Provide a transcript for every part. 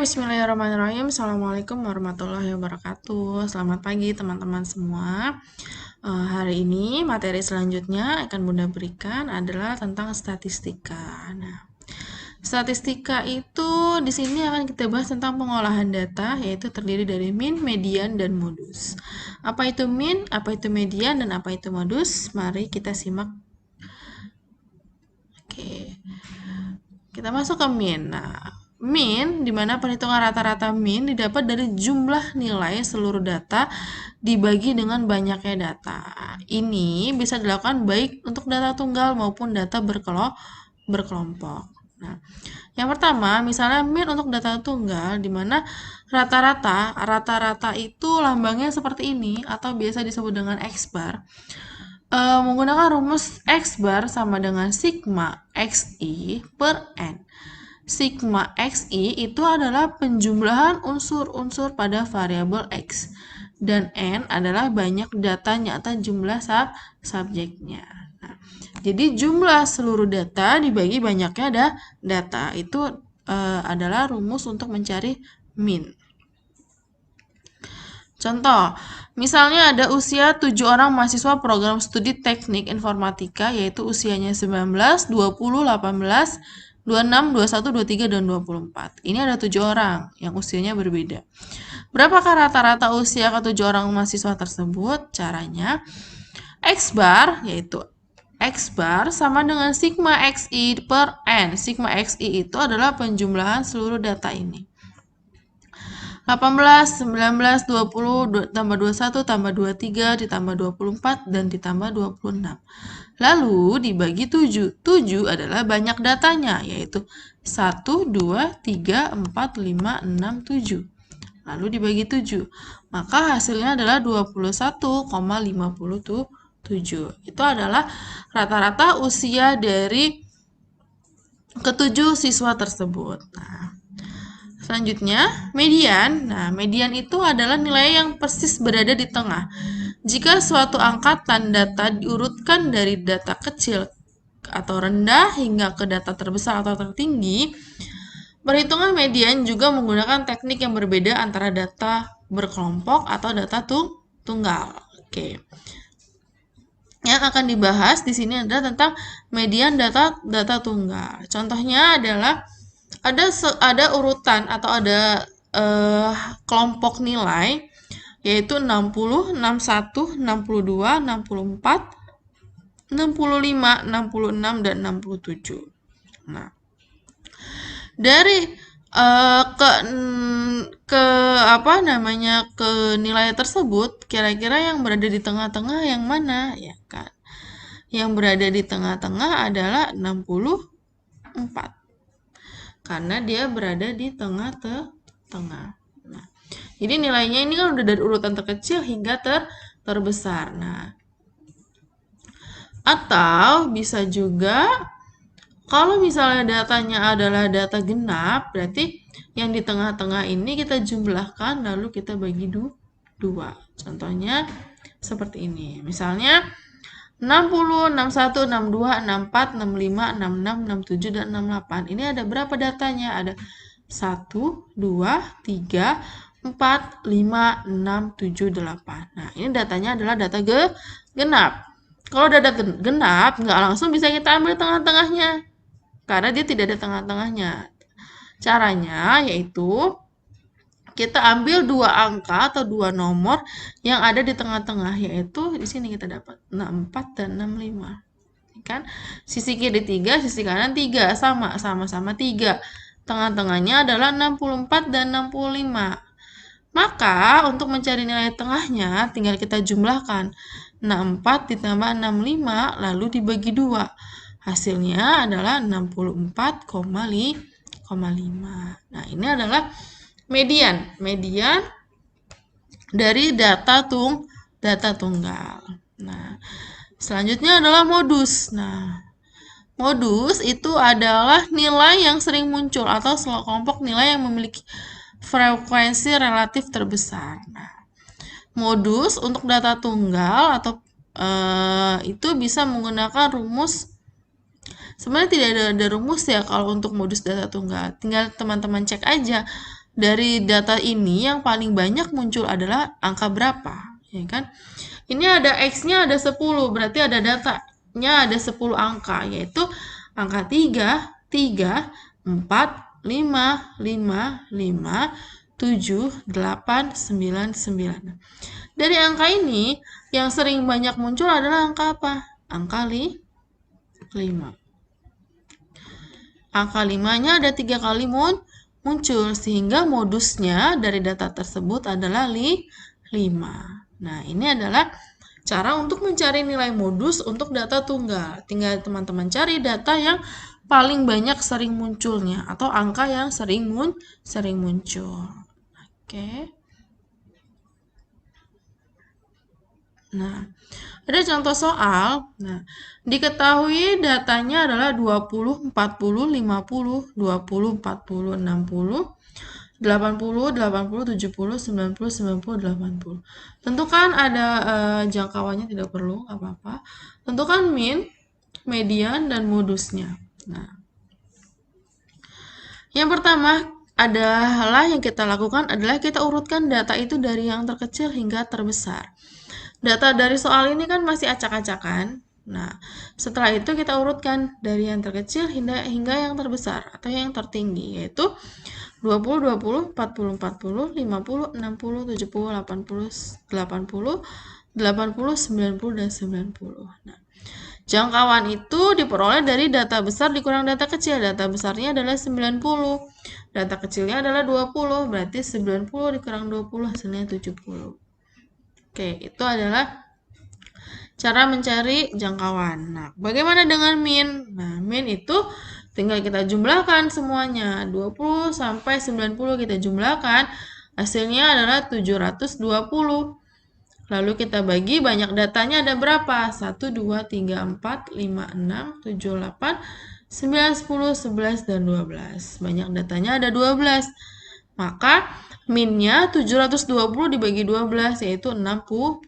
Bismillahirrahmanirrahim. Assalamualaikum warahmatullahi wabarakatuh. Selamat pagi teman-teman semua. Hari ini materi selanjutnya akan Bunda berikan adalah tentang statistika. Nah, statistika itu di sini akan kita bahas tentang pengolahan data, yaitu terdiri dari min, median, dan modus. Apa itu min, apa itu median, dan apa itu modus? Mari kita simak. Oke, kita masuk ke min. Nah, min, di mana perhitungan rata-rata min didapat dari jumlah nilai seluruh data dibagi dengan banyaknya data. Ini bisa dilakukan baik untuk data tunggal maupun data berkelompok. Nah, yang pertama, misalnya min untuk data tunggal, di mana rata-rata itu lambangnya seperti ini atau biasa disebut dengan X bar. Menggunakan rumus X bar sama dengan sigma XI per N. Sigma XI itu adalah penjumlahan unsur-unsur pada variabel X. Dan N adalah banyak data nyata jumlah subjeknya. Nah, jadi jumlah seluruh data dibagi banyaknya ada data. Itu adalah rumus untuk mencari min. Contoh, misalnya ada usia 7 orang mahasiswa program studi teknik informatika, yaitu usianya 19, 20, 18, 26, 21, 23, dan 24. Ini ada 7 orang yang usianya berbeda. Berapakah rata-rata usia ke-7 orang mahasiswa tersebut? Caranya, X bar, yaitu X bar sama dengan sigma XI per N. Sigma XI itu adalah penjumlahan seluruh data ini. 18, 19, 20, tambah 21, tambah 23, ditambah 24, dan ditambah 26. Lalu dibagi 7. 7 adalah banyak datanya, yaitu 1, 2, 3, 4, 5, 6, 7. Lalu dibagi 7. Maka hasilnya adalah 21,57. Itu adalah rata-rata usia dari ke-7 siswa tersebut. Nah, selanjutnya, median. Nah, median itu adalah nilai yang persis berada di tengah. Jika suatu angkatan data diurutkan dari data kecil atau rendah hingga ke data terbesar atau tertinggi, perhitungan median juga menggunakan teknik yang berbeda antara data berkelompok atau data tunggal. Oke. Yang akan dibahas di sini adalah tentang median data tunggal. Contohnya adalah ada urutan atau ada kelompok nilai, yaitu 60, 61, 62, 64, 65, 66, dan 67. Nah, dari ke nilai tersebut, kira-kira yang berada di tengah-tengah yang mana, ya kan? Yang berada di tengah-tengah adalah 64. Karena dia berada di tengah-tengah. Nah, jadi nilainya ini kan udah dari urutan terkecil hingga terbesar. Nah, atau bisa juga kalau misalnya datanya adalah data genap, berarti yang di tengah-tengah ini kita jumlahkan lalu kita bagi 2. Contohnya seperti ini. Misalnya 60, 61, 62, 64, 65, 66, 67, dan 68. Ini ada berapa datanya? Ada 1, 2, 3, 4, 5, 6, 7, 8. Nah, ini datanya adalah data genap. Kalau data genap, nggak langsung bisa kita ambil tengah-tengahnya. Karena dia tidak ada tengah-tengahnya. Caranya yaitu kita ambil 2 angka atau 2 nomor yang ada di tengah-tengah, yaitu di sini kita dapat 64 dan 65. Kan? Sisi kiri 3, sisi kanan 3, sama-sama 3. Tengah-tengahnya adalah 64 dan 65. Maka untuk mencari nilai tengahnya tinggal kita jumlahkan 64 ditambah 65 lalu dibagi 2. Hasilnya adalah 64,5. Nah, ini adalah median dari data tunggal. Nah, selanjutnya adalah modus. Nah, modus itu adalah nilai yang sering muncul atau kelompok nilai yang memiliki frekuensi relatif terbesar. Nah, modus untuk data tunggal atau itu bisa menggunakan rumus. Sebenarnya tidak ada rumus ya kalau untuk modus data tunggal. Tinggal teman-teman cek aja dari data ini yang paling banyak muncul adalah angka berapa, ya kan? Ini ada X-nya ada 10, berarti ada datanya ada 10 angka, yaitu angka 3, 3, 4, 5, 5, 5, 7, 8, 9, 9. Dari angka ini, yang sering banyak muncul adalah angka apa? Angka 5. Angka 5-nya ada 3 kali muncul, sehingga modusnya dari data tersebut adalah 5. Nah, ini adalah cara untuk mencari nilai modus untuk data tunggal. Tinggal teman-teman cari data yang paling banyak sering munculnya atau angka yang sering muncul. Oke. Nah, ada contoh soal. Nah, diketahui datanya adalah 20, 40, 50, 20, 40, 60, 80, 80, 70, 90, 90, 80. Tentukan ada jangkauannya, tidak perlu apa-apa. Tentukan min, median, dan modusnya. Nah, yang pertama adalah yang kita lakukan adalah kita urutkan data itu dari yang terkecil hingga terbesar. Data dari soal ini kan masih acak-acakan. Nah, setelah itu kita urutkan dari yang terkecil hingga yang terbesar atau yang tertinggi, yaitu 20, 20, 40, 40, 50, 60, 70, 80, 80, 80, 90, dan 90. Nah, jangkauan itu diperoleh dari data besar dikurang data kecil. Data besarnya adalah 90. Data kecilnya adalah 20. Berarti 90 dikurang 20 hasilnya 70. Oke, itu adalah cara mencari jangkauan. Nah, bagaimana dengan min? Nah, min itu tinggal kita jumlahkan semuanya. 20 sampai 90 kita jumlahkan. Hasilnya adalah 720. Lalu kita bagi banyak datanya ada berapa? 1, 2, 3, 4, 5, 6, 7, 8, 9, 10, 11, dan 12. Banyak datanya ada 12. Maka minnya 720 dibagi 12 yaitu 60.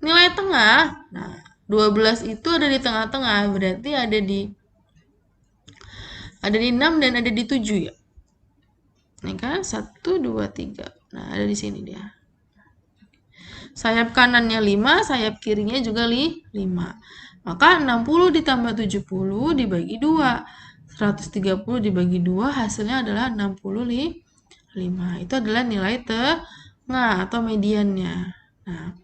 Nilai tengah, nah 12 itu ada di tengah-tengah, berarti ada di 6 dan ada di 7 ya. Ini kan 1, 2, 3. Nah, ada di sini dia. Sayap kanannya 5, sayap kirinya juga 5. Maka 60 ditambah 70 dibagi 2. 130 dibagi 2 hasilnya adalah 65. Itu adalah nilai tengah atau mediannya. Nah,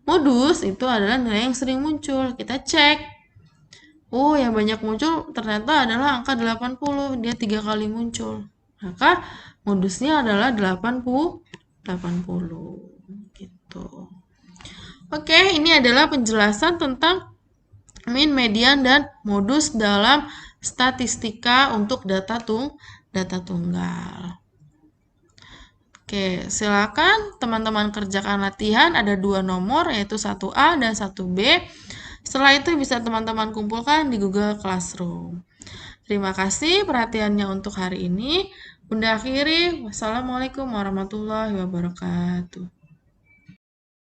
modus itu adalah nilai yang sering muncul. Kita cek. Oh, yang banyak muncul ternyata adalah angka 80. Dia 3 kali muncul. Maka modusnya adalah 80. Gitu. Oke, ini adalah penjelasan tentang min, median, dan modus dalam statistika untuk data tunggal. Oke, silakan teman-teman kerjakan latihan. Ada 2 nomor, yaitu 1A dan 1B. Setelah itu bisa teman-teman kumpulkan di Google Classroom. Terima kasih perhatiannya untuk hari ini. Bunda akhiri. Wassalamualaikum warahmatullahi wabarakatuh.